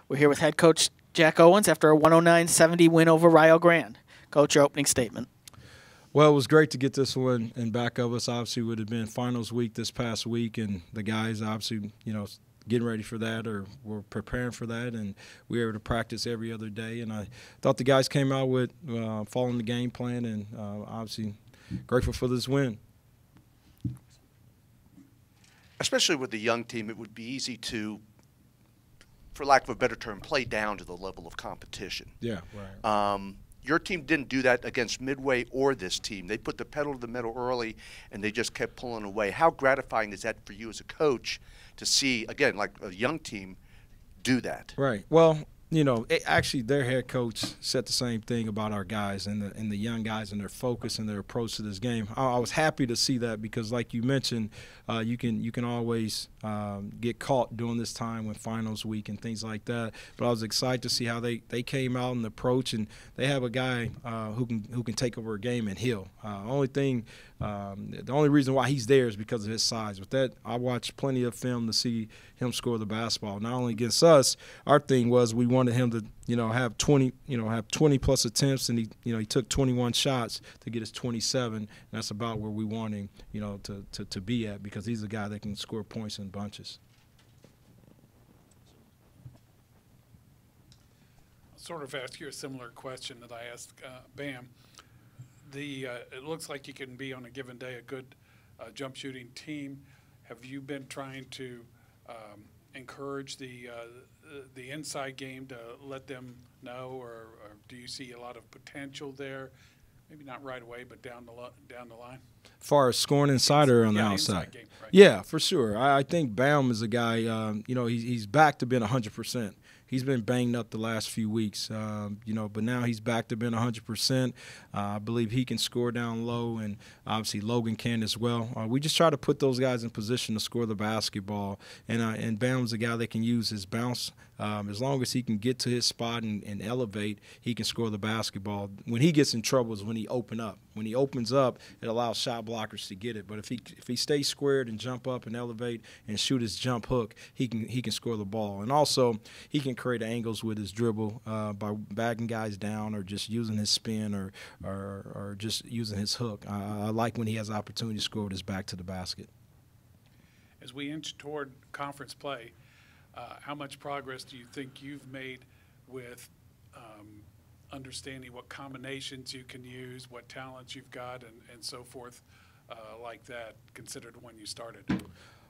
We're here with head coach Jack Owens after a 109-70 win over Rio Grande. Coach, your opening statement. Well, it was great to get this one in back of us. Obviously, it would have been finals week this past week, and the guys obviously, getting ready for that or were preparing for that, and we were able to practice every other day. And I thought the guys came out with following the game plan, and obviously grateful for this win. Especially with the young team, it would be easy to, for lack of a better term, play down to the level of competition. Yeah, right. Your team didn't do that against Midway or this team. They put the pedal to the metal early, and they just kept pulling away. How gratifying is that for you as a coach to see, again, like a young team, do that? Right. Well, actually their head coach said the same thing about our guys and the young guys and their focus and their approach to this game. I was happy to see that because, like you mentioned, you can always get caught during this time when finals week and things like that. But I was excited to see how they came out and the approach, and they have a guy who can take over a game and heal. The only reason why he's there is because of his size. With that, I watched plenty of film to see him score the basketball. Not only against us, our thing was we wanted him to have 20 plus attempts, and he took 21 shots to get his 27. And that's about where we want him to be at, because he's a guy that can score points in bunches. I'll sort of ask you a similar question that I asked Bam. It looks like you can be on a given day a good jump shooting team. Have you been trying to encourage the inside game to let them know, or do you see a lot of potential there? Maybe not right away, but down the line. As far as scoring inside or on the outside? Inside game, right. Yeah, for sure. I think Baum is a guy. He's back to being 100%. He's been banged up the last few weeks, but now he's back to being 100%. I believe he can score down low, and obviously Logan can as well. We just try to put those guys in position to score the basketball, and Baum's a guy that can use his bounce. As long as he can get to his spot and elevate, he can score the basketball. When he gets in trouble is when he opens up. When he opens up, it allows shot blockers to get it. But if he stays squared and jump up and elevate and shoot his jump hook, he can score the ball. And also, he can create angles with his dribble by bagging guys down or just using his spin or just using his hook. I like when he has the opportunity to score with his back to the basket. As we inch toward conference play, how much progress do you think you've made with understanding what combinations you can use, what talents you've got, and so forth like that, considered when you started?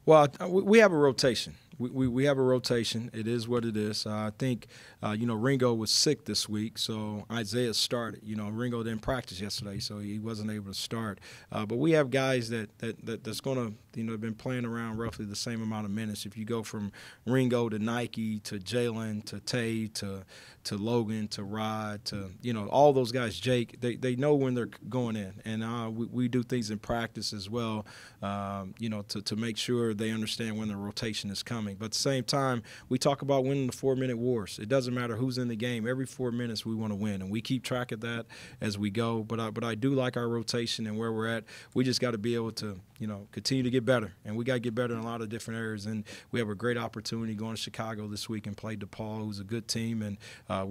Well, we have a rotation. We have a rotation. It is what it is. I think, Ringo was sick this week, so Isaiah started. Ringo didn't practice yesterday, so he wasn't able to start. But we have guys that's going to, have been playing around roughly the same amount of minutes. If you go from Ringo to Nike to Jalen to Tay to Logan to Rod to, all those guys, Jake, they know when they're going in. And we do things in practice as well, to make sure they understand when the rotation is coming. But at the same time, we talk about winning the 4-minute wars. It doesn't matter who's in the game. Every 4 minutes we want to win, and we keep track of that as we go. But I do like our rotation and where we're at. We just got to be able to, continue to get better. And we got to get better in a lot of different areas. And we have a great opportunity going to Chicago this week and play DePaul, who's a good team. And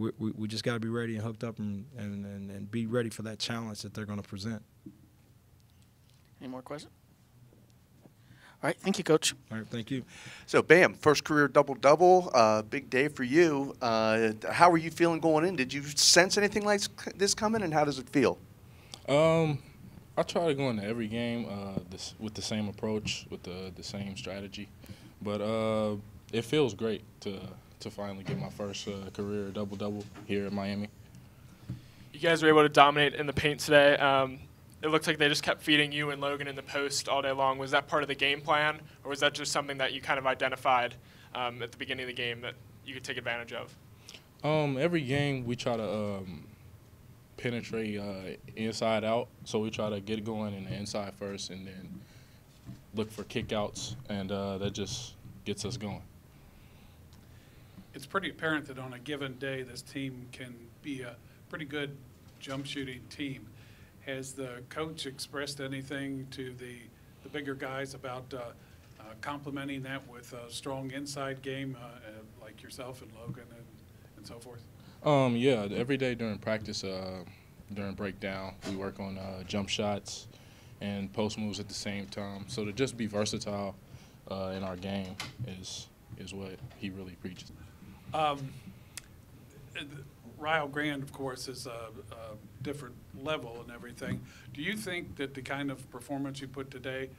we just got to be ready and hooked up and be ready for that challenge that they're going to present. Any more questions? All right, thank you, Coach. All right, thank you. So, Bam, first career double-double, big day for you. How are you feeling going in? Did you sense anything like this coming, and how does it feel? I try to go into every game with the same approach, with the same strategy. But it feels great to finally get my first career double-double here in Miami. You guys were able to dominate in the paint today. It looks like they just kept feeding you and Logan in the post all day long. Was that part of the game plan, or was that just something that you kind of identified at the beginning of the game that you could take advantage of? Every game we try to penetrate inside out, so we try to get going in the inside first and then look for kickouts, and that just gets us going. It's pretty apparent that on a given day this team can be a pretty good jump shooting team. Has the coach expressed anything to the bigger guys about complementing that with a strong inside game like yourself and Logan and and so forth? Yeah, every day during practice, during breakdown, we work on jump shots and post moves at the same time. So to just be versatile in our game is what he really preaches. Rio Grande, of course, is a different level and everything. Do you think that the kind of performance you put today,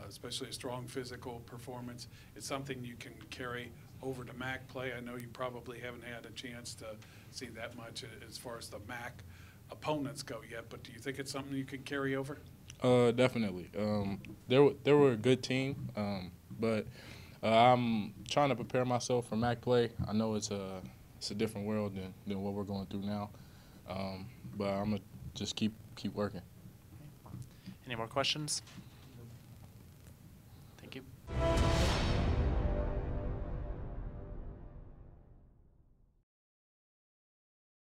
especially a strong physical performance, is something you can carry over to MAC play? I know you probably haven't had a chance to see that much as far as the MAC opponents go yet, but do you think it's something you can carry over? Definitely. They were a good team, but I'm trying to prepare myself for MAC play. I know it's a different world than what we're going through now, but I'm gonna just keep working. Any more questions? Thank you.